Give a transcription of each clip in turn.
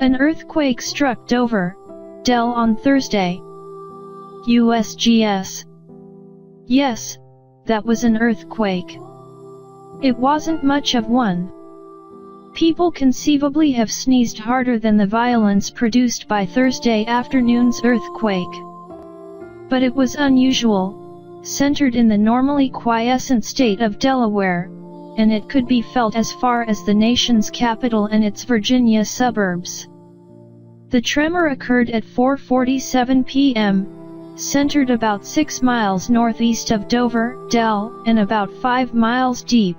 An earthquake struck Dover, Del on Thursday. USGS. Yes, that was an earthquake. It wasn't much of one. People conceivably have sneezed harder than the violence produced by Thursday afternoon's earthquake. But it was unusual, centered in the normally quiescent state of Delaware, and it could be felt as far as the nation's capital and its Virginia suburbs. The tremor occurred at 4:47 p.m., centered about 6 miles northeast of Dover, Del, and about 5 miles deep.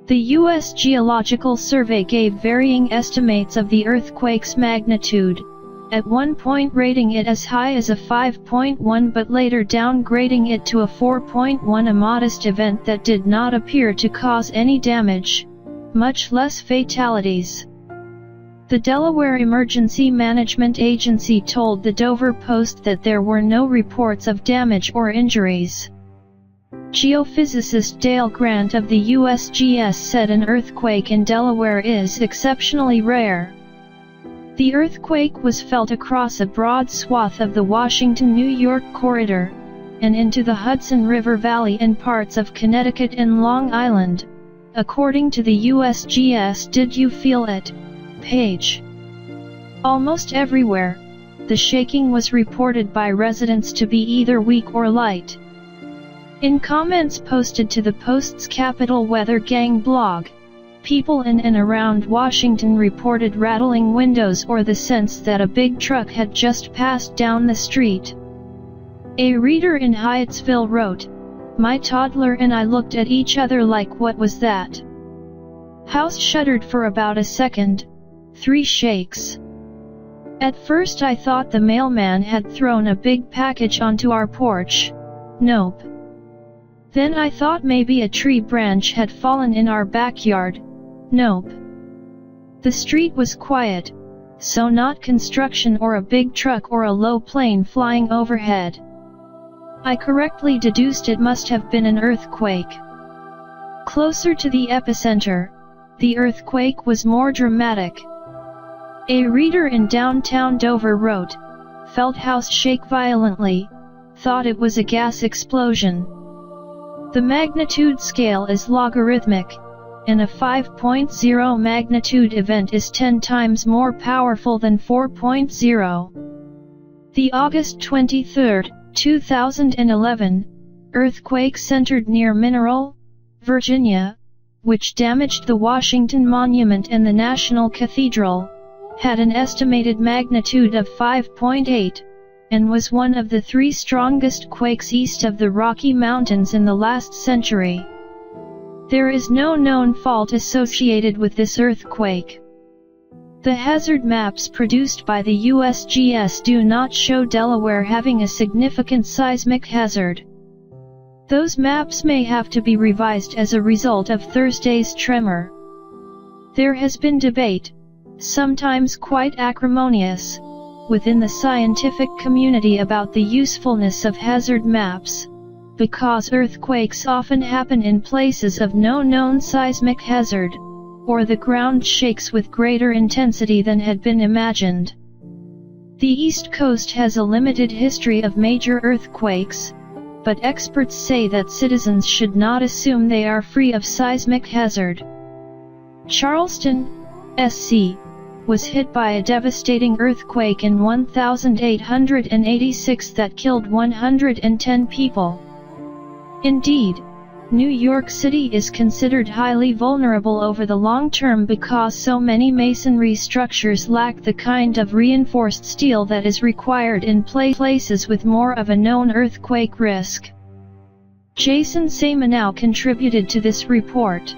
The U.S. Geological Survey gave varying estimates of the earthquake's magnitude, at one point rating it as high as a 5.1 but later downgrading it to a 4.1, a modest event that did not appear to cause any damage, much less fatalities. The Delaware Emergency Management Agency told the Dover Post that there were no reports of damage or injuries. Geophysicist Dale Grant of the USGS said an earthquake in Delaware is exceptionally rare. The earthquake was felt across a broad swath of the Washington-New York corridor, and into the Hudson River Valley and parts of Connecticut and Long Island, according to the USGS. Did you feel it, page? Almost everywhere, the shaking was reported by residents to be either weak or light. In comments posted to the Post's Capitol Weather Gang blog, people in and around Washington reported rattling windows or the sense that a big truck had just passed down the street. A reader in Hyattsville wrote, "My toddler and I looked at each other like, what was that? House shuddered for about a second, 3 shakes. At first I thought the mailman had thrown a big package onto our porch. Nope. Then I thought maybe a tree branch had fallen in our backyard. Nope. The street was quiet, so not construction or a big truck or a low plane flying overhead. I correctly deduced it must have been an earthquake." Closer to the epicenter, the earthquake was more dramatic. A reader in downtown Dover wrote, "Felt house shake violently, thought it was a gas explosion. The magnitude scale is logarithmic, and a 5.0 magnitude event is 10 times more powerful than 4.0. The August 23, 2011, earthquake centered near Mineral, Virginia, which damaged the Washington Monument and the National Cathedral, had an estimated magnitude of 5.8, and was one of the 3 strongest quakes east of the Rocky Mountains in the last century. There is no known fault associated with this earthquake. The hazard maps produced by the USGS do not show Delaware having a significant seismic hazard. Those maps may have to be revised as a result of Thursday's tremor. There has been debate, sometimes quite acrimonious, within the scientific community about the usefulness of hazard maps, because earthquakes often happen in places of no known seismic hazard, or the ground shakes with greater intensity than had been imagined. The East Coast has a limited history of major earthquakes, but experts say that citizens should not assume they are free of seismic hazard. Charleston, SC, was hit by a devastating earthquake in 1886 that killed 110 people. Indeed, New York City is considered highly vulnerable over the long term because so many masonry structures lack the kind of reinforced steel that is required in places with more of a known earthquake risk. Jason Samanow contributed to this report.